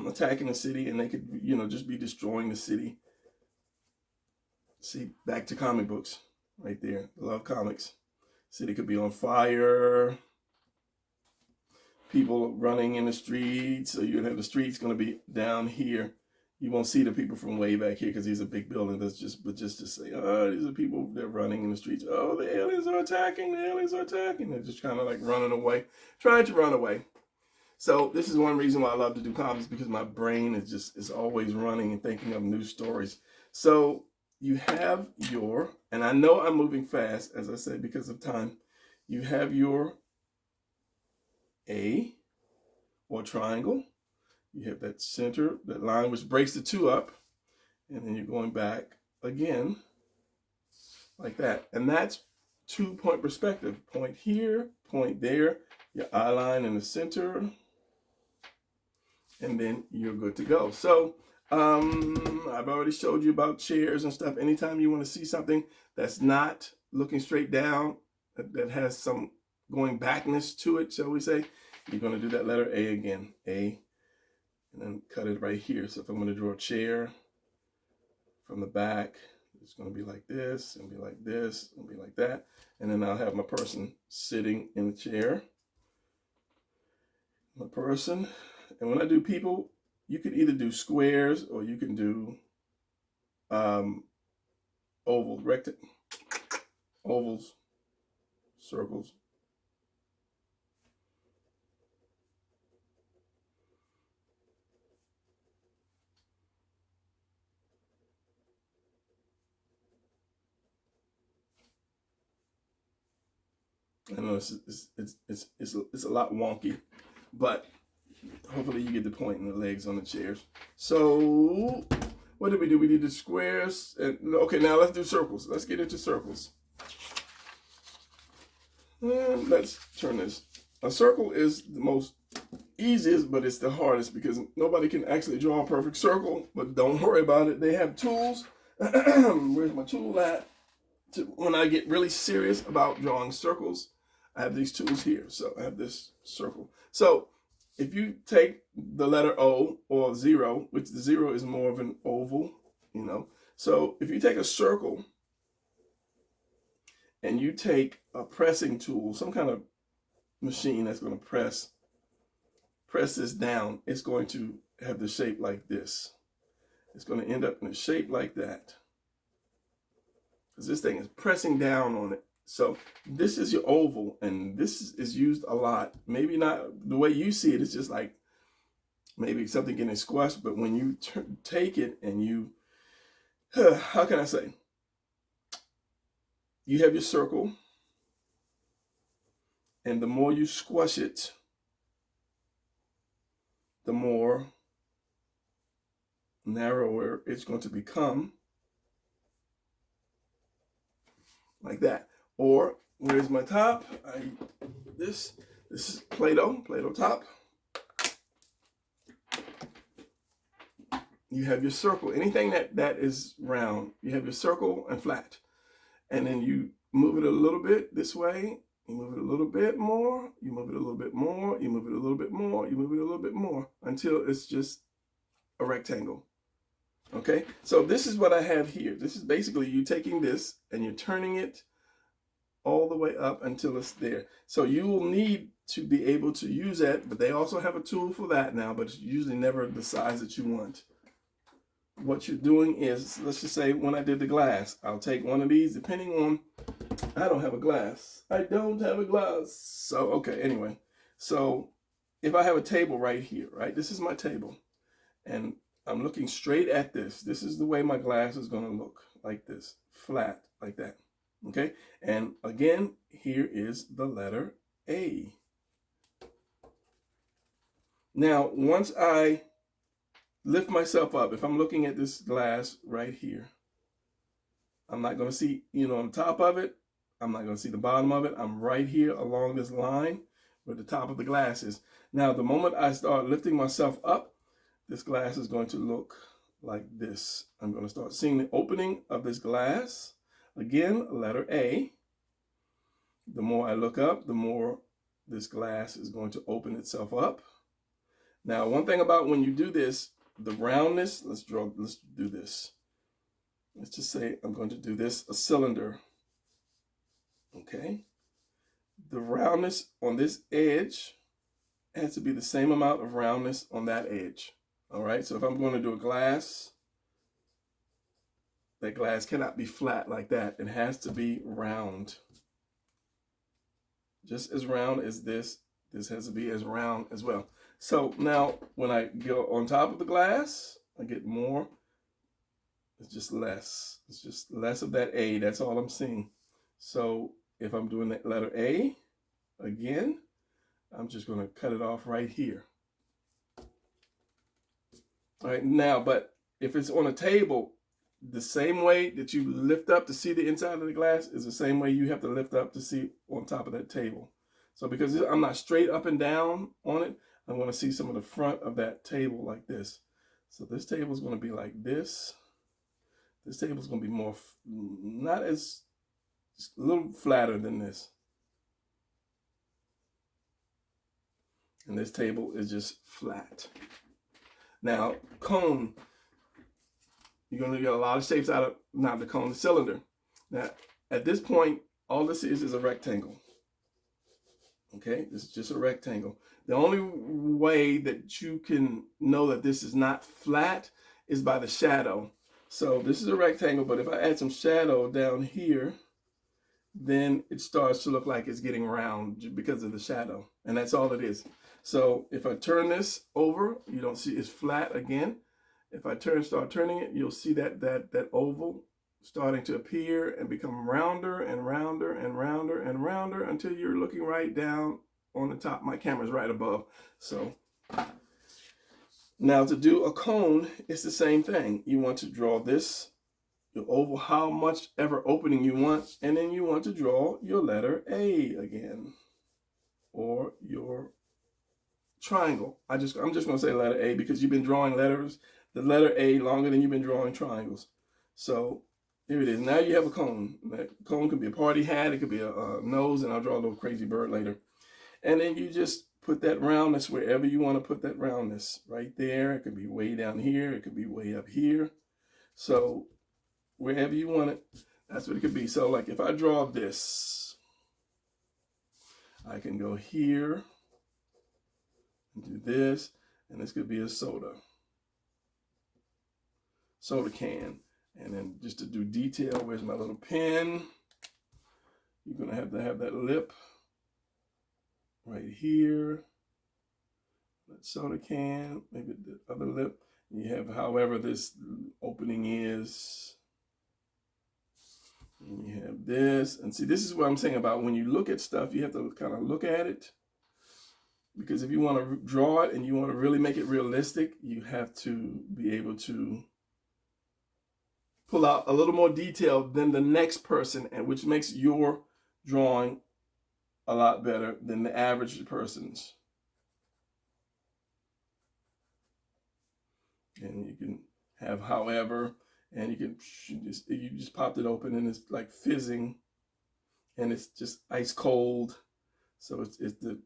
attacking the city, and they could, just be destroying the city. See, back to comic books right there. Love comics. City could be on fire. People running in the streets. So you'd have the streets going to be down here. You won't see the people from way back here because these are big buildings. That's just to say, oh, these are people, they're running in the streets. Oh, the aliens are attacking. They're just kind of like running away, trying to run away. So this is one reason why I love to do comics, because my brain is always running and thinking of new stories. So you have and I know I'm moving fast, as I said, because of time. You have your A, or triangle. You have that center, that line which breaks the two up, and then you're going back again like that. And that's 2-point perspective. Point here, point there, your eye line in the center, and then you're good to go. So I've already showed you about chairs and stuff. Anytime you want to see something that's not looking straight down, that has some going backness to it, shall we say, you're going to do that letter A again, A, and then cut it right here. So if I'm going to draw a chair from the back, it's going to be like this, and be like this, and be like that. And then I'll have my person sitting in the chair. My person. And when I do people, you can either do squares, or you can do ovals, circles. I know it's a lot wonky, but hopefully you get the point in the legs on the chairs. So what did we do? We did the squares. Okay, now let's do circles. Let's get into circles. And let's turn this. A circle is the most easiest, but it's the hardest, because nobody can actually draw a perfect circle. But don't worry about it. They have tools. Where's my tool at? When I get really serious about drawing circles, I have these tools here. So I have this circle. So if you take the letter O, or 0, which the 0 is more of an oval, So if you take a circle and you take a pressing tool, some kind of machine that's going to press this down, it's going to have the shape like this. It's going to end up in a shape like that, because this thing is pressing down on it. So this is your oval, and this is used a lot. Maybe not the way you see it. It's just like maybe something getting squashed. But when you take it and you, how can I say? You have your circle, and the more you squash it, the more narrower it's going to become. like that. Or where's my top? This is Play-Doh top. You have your circle, anything that is round, you have your circle and flat. And then you move it a little bit this way, you move it a little bit more, you move it a little bit more, you move it a little bit more, you move it a little bit more, until it's just a rectangle. Okay, so this is what I have here. This is basically you taking this and you're turning it all the way up until it's there. So you will need to be able to use that, but they also have a tool for that now, but it's usually never the size that you want. What you're doing is, let's just say when I did the glass, I'll take one of these, depending on, I don't have a glass. I don't have a glass. So, okay, anyway. So if I have a table right here, right? This is my table. And I'm looking straight at this. This is the way my glass is going to look, like this, flat, like that. Okay? And again, here is the letter A. Now, once I lift myself up, if I'm looking at this glass right here, I'm not going to see, on top of it. I'm not going to see the bottom of it. I'm right here along this line where the top of the glass is. Now, the moment I start lifting myself up, this glass is going to look like this. I'm going to start seeing the opening of this glass. Again, letter A. The more I look up, the more this glass is going to open itself up. Now, one thing about when you do this, the roundness, let's do this. Let's just say I'm going to do this, a cylinder. Okay. The roundness on this edge has to be the same amount of roundness on that edge. All right. So if I'm going to do a glass, that glass cannot be flat like that. It has to be round. Just as round as this has to be as round as well. So now when I go on top of the glass, I get more. It's just less. It's just less of that A. That's all I'm seeing. So if I'm doing that letter A, again, I'm just going to cut it off right here. All right, now, but if it's on a table, the same way that you lift up to see the inside of the glass is the same way you have to lift up to see on top of that table. So because I'm not straight up and down on it, I'm going to see some of the front of that table like this. So this table is going to be like this. This table is going to be more, not as, a little flatter than this. And this table is just flat. Now, cone, you're going to get a lot of shapes out of, not the cone, the cylinder. Now, at this point, all this is a rectangle. Okay, this is just a rectangle. The only way that you can know that this is not flat is by the shadow. So this is a rectangle, but if I add some shadow down here, then it starts to look like it's getting round because of the shadow. And that's all it is. So if I turn this over, you don't see it's flat again. If I start turning it, you'll see that oval starting to appear and become rounder and rounder and rounder and rounder until you're looking right down on the top. My camera's right above. So now to do a cone, it's the same thing. You want to draw this, your oval, how much ever opening you want, and then you want to draw your letter A again, or your triangle. I'm just going to say letter A because you've been drawing the letter A longer than you've been drawing triangles. So here it is. Now you have a cone. That cone could be a party hat. It could be a nose, and I'll draw a little crazy bird later. And then you just put that roundness wherever you want to put that roundness. Right there. It could be way down here. It could be way up here. So wherever you want it, that's what it could be. So like if I draw this, I can go here and do this, and this could be a soda can. And then just to do detail, where's my little pen? You're going to have that lip right here. That soda can, maybe the other lip. You have however this opening is. And you have this. And see, this is what I'm saying about when you look at stuff, you have to kind of look at it. Because if you want to draw it and you want to really make it realistic, you have to be able to pull out a little more detail than the next person, and which makes your drawing a lot better than the average person's. And you can have however, and you just popped it open and it's like fizzing, and it's just ice cold. So it's the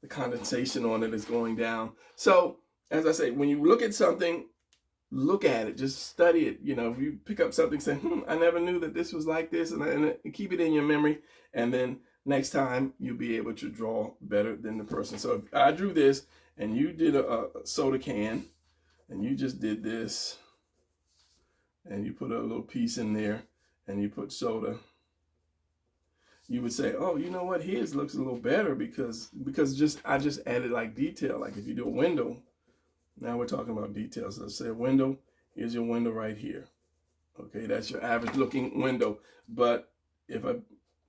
condensation on it is going down. So as I say, when you look at something, look at it, just study it. You know, if you pick up something, say, I never knew that this was like this, and keep it in your memory, and then next time you'll be able to draw better than the person. So if I drew this and you did a soda can, and you just did this, and you put a little piece in there, and you put soda, you would say, oh, you know what, his looks a little better because I just added like detail. Like if you do a window, now we're talking about details. Let's say a window, here's your window right here. Okay, that's your average looking window. But if I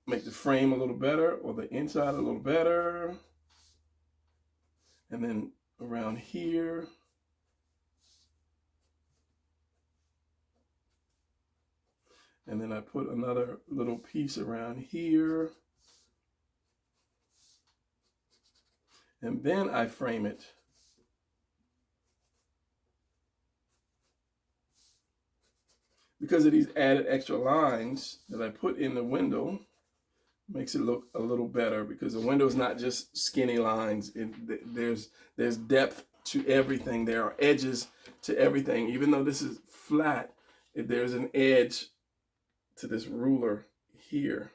make the frame a little better, or the inside a little better, and then around here, and then I put another little piece around here, and then I frame it. Because of these added extra lines that I put in the window, makes it look a little better, because the window is not just skinny lines. There's depth to everything. There are edges to everything. Even though this is flat, there's an edge to this ruler here.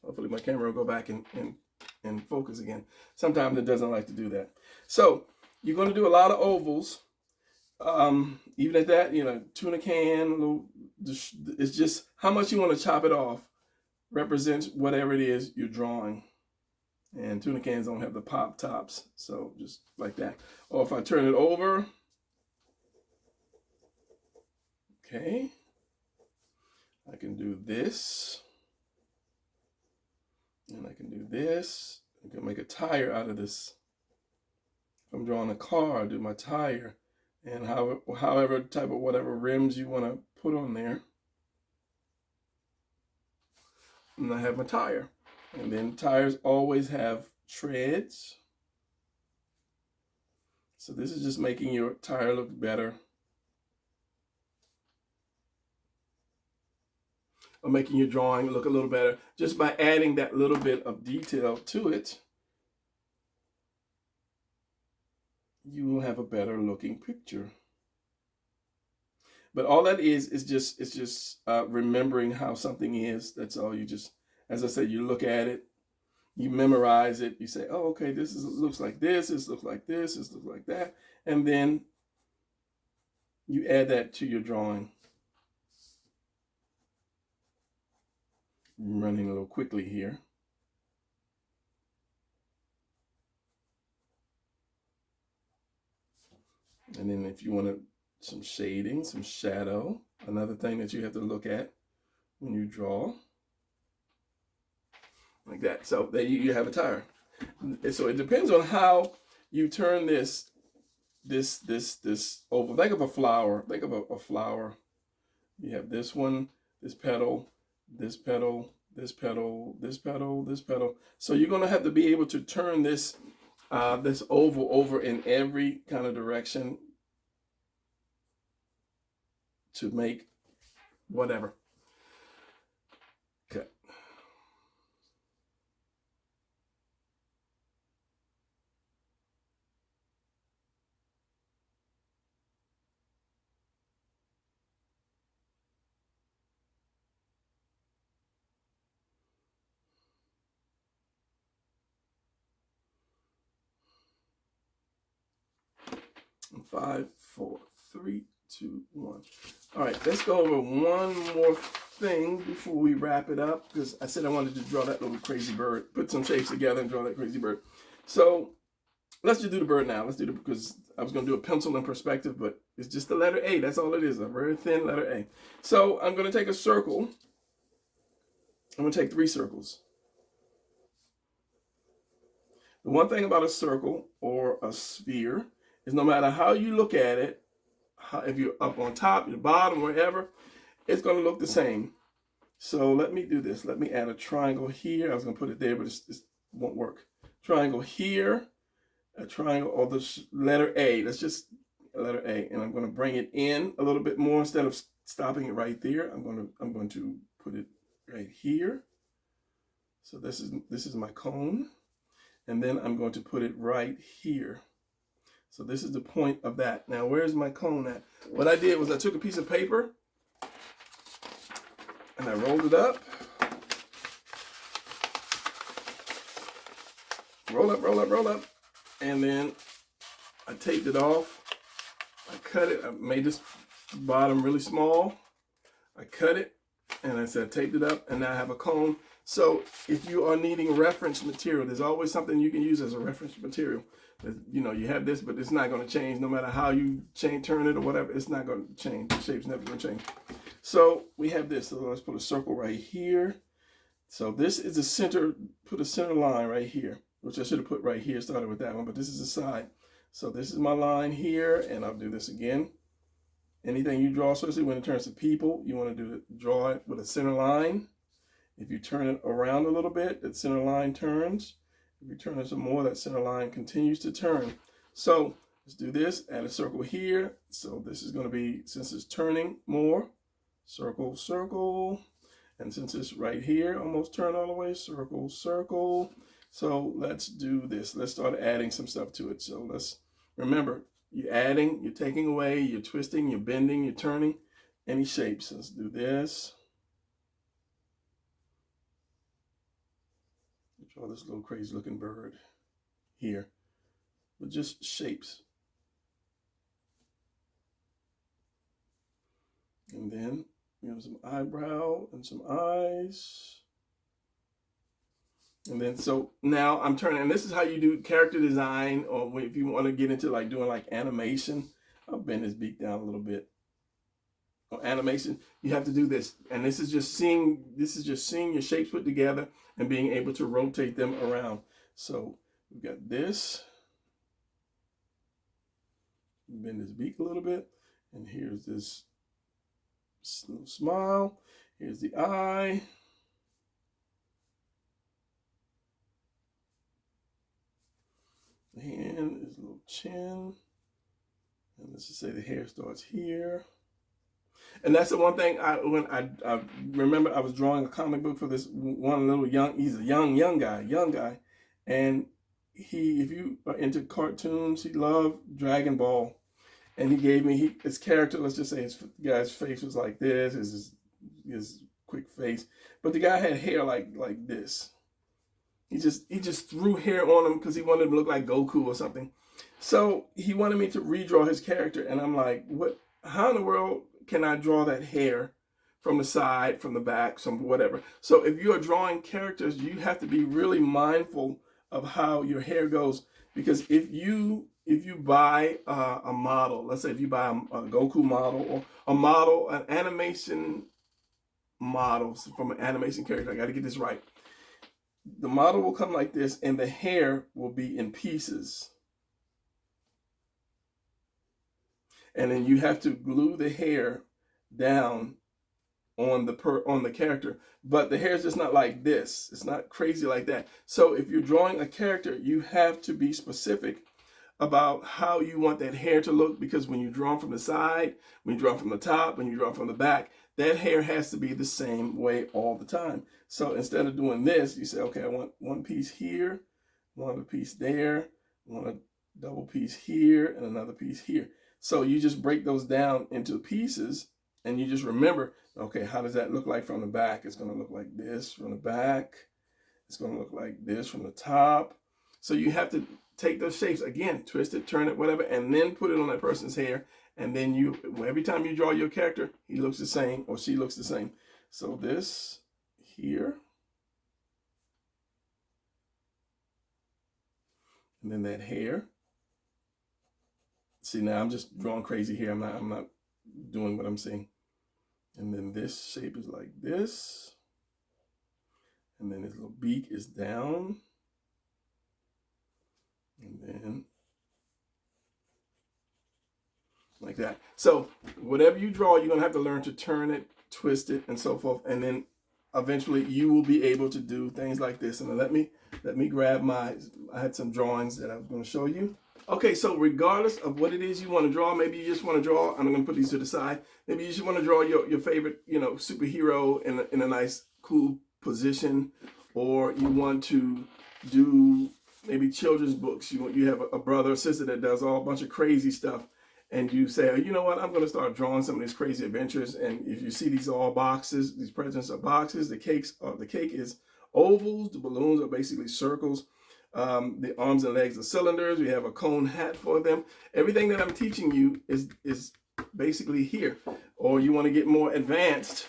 Hopefully my camera will go back and focus again. Sometimes it doesn't like to do that. So you're going to do a lot of ovals. Even at that, you know, tuna can, it's just how much you want to chop it off represents whatever it is you're drawing. And tuna cans don't have the pop tops, so just like that. Or if I turn it over, okay, I can do this, and I can do this. I can make a tire out of this. If I'm drawing a car, I do my tire, and however type of whatever rims you want to put on there. And I have my tire. And then tires always have treads. So this is just making your tire look better. Or making your drawing look a little better just by adding that little bit of detail to it. You will have a better looking picture. But all that is just remembering how something is. That's all. You just, as I said, you look at it, you memorize it. You say, oh, okay, looks like this. This looks like this. This looks like that. And then you add that to your drawing. I'm running a little quickly here. And then if you want some shading, some shadow, another thing that you have to look at when you draw, like that. So there you have a tire. So it depends on how you turn this oval. Think of a flower. Think of a flower. You have this one, this petal, this petal, this petal, this petal, this petal. So you're going to have to be able to turn this this oval over in every kind of direction to make whatever. Okay. And 5, 4, 3, 2, 1. All right, let's go over one more thing before we wrap it up, because I said I wanted to draw that little crazy bird, put some shapes together and draw that crazy bird. So let's just do the bird now. Let's do it, because I was going to do a pencil in perspective, but it's just the letter A. That's all it is, a very thin letter A. So I'm going to take a circle. I'm going to take 3 circles. The one thing about a circle or a sphere is no matter how you look at it, if you're up on top, your bottom, wherever, it's going to look the same. So let me do this. Let me add a triangle here. I was going to put it there, but it won't work. Triangle here, a triangle, or the letter A. Let's just letter A, and I'm going to bring it in a little bit more instead of stopping it right there. I'm going to put it right here. So this is my cone, and then I'm going to put it right here. So this is the point of that. Now, where's my cone at? What I did was I took a piece of paper and I rolled it up. Roll up, roll up, roll up. And then I taped it off. I cut it. I made this bottom really small. I cut it and I said taped it up, and now I have a cone. So if you are needing reference material, there's always something you can use as a reference material. You know, you have this, but it's not going to change no matter how you turn it or whatever. It's not going to change. The shape's never going to change. So we have this. So let's put a circle right here. So this is the center. Put a center line right here, which I should have put right here. Started with that one, but this is the side. So this is my line here, and I'll do this again. Anything you draw, especially when it turns to people, you want to draw it with a center line. If you turn it around a little bit, that center line turns. If you turn it some more, that center line continues to turn. So let's do this. Add a circle here. So this is going to be, since it's turning more, circle, circle. And since it's right here, almost turn all the way, circle, circle. So let's do this. Let's start adding some stuff to it. So let's remember, you're adding, you're taking away, you're twisting, you're bending, you're turning any shapes. Let's do this. Draw this little crazy looking bird here, but just shapes. And then we have some eyebrow and some eyes. And then, so now I'm turning, and this is how you do character design, or if you want to get into like doing like animation. I'll bend his beak down a little bit. Or animation, you have to do this. And this is just seeing your shapes put together and being able to rotate them around. So we've got this. Bend his beak a little bit. And here's this little smile. Here's the eye. The hand is a little chin. And let's just say the hair starts here. And that's the one thing I remember I was drawing a comic book for this one little he's a young guy. And if you are into cartoons, he loved Dragon Ball. And he gave me his character, let's just say his guy's face was like this, his quick face. But the guy had hair like this. He just threw hair on him because he wanted him to look like Goku or something. So he wanted me to redraw his character, and I'm like, what? How in the world can I draw that hair from the side, from the back, some whatever? So if you are drawing characters, you have to be really mindful of how your hair goes, because if you buy a model, let's say if you buy a Goku model or a model, an animation model from an animation character, I got to get this right. The model will come like this, and the hair will be in pieces. And then you have to glue the hair down on the character. But the hair is just not like this. It's not crazy like that. So if you're drawing a character, you have to be specific about how you want that hair to look, because when you draw from the side, when you draw from the top, when you draw from the back, that hair has to be the same way all the time. So instead of doing this, you say, okay, I want one piece here, one piece there, want a double piece here, and another piece here. So you just break those down into pieces, and you just remember, okay, how does that look like from the back? It's going to look like this from the back. It's going to look like this from the top. So you have to take those shapes, again, twist it, turn it, whatever, and then put it on that person's hair. And then every time you draw your character, he looks the same or she looks the same. So this here. And then that hair. See, now I'm just drawing crazy here. I'm not doing what I'm saying. And then this shape is like this. And then his little beak is down. And then like that. So whatever you draw, you're going to have to learn to turn it, twist it, and so forth. And then eventually you will be able to do things like this. And let me grab I had some drawings that I was going to show you. Okay, so regardless of what it is you want to draw, maybe you just want to draw, I'm going to put these to the side. Maybe you just want to draw your favorite, superhero in a nice, cool position, or you want to do maybe children's books. You have a brother or sister that does all a bunch of crazy stuff, and you say, oh, you know what, I'm going to start drawing some of these crazy adventures. And if you see these all boxes, these presents are boxes. The cake is ovals. The balloons are basically circles. The arms and legs are cylinders. We have a cone hat for them. Everything that I'm teaching you is basically here. Or you want to get more advanced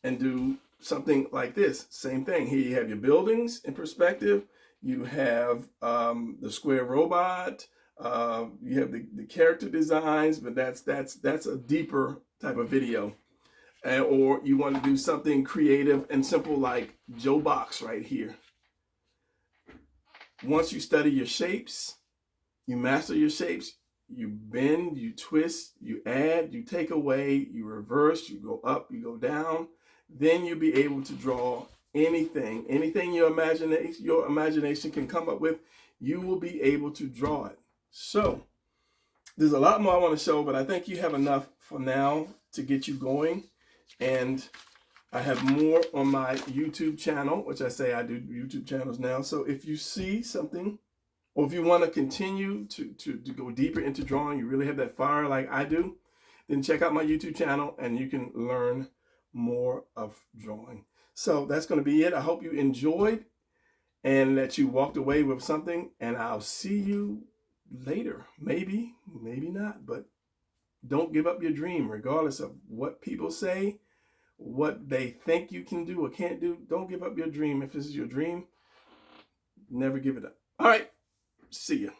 and do something like this. Same thing. Here you have your buildings in perspective. You have the square robot. You have the character designs, but that's a deeper type of video. Or you want to do something creative and simple like Joe Box right here. Once you study your shapes, you master your shapes, you bend, you twist, you add, you take away, you reverse, you go up, you go down, then you'll be able to draw anything your imagination can come up with. You will be able to draw it. So there's a lot more I want to show, but I think you have enough for now to get you going. And I have more on my YouTube channel, which I do YouTube channels now. So if you see something, or if you want to continue to go deeper into drawing, you really have that fire like I do, then check out my YouTube channel and you can learn more of drawing. So that's going to be it. I hope you enjoyed and that you walked away with something, and I'll see you later. Maybe not, but don't give up your dream regardless of what people say, what they think you can do or can't do. Don't give up your dream. If this is your dream, never give it up. All right. See ya.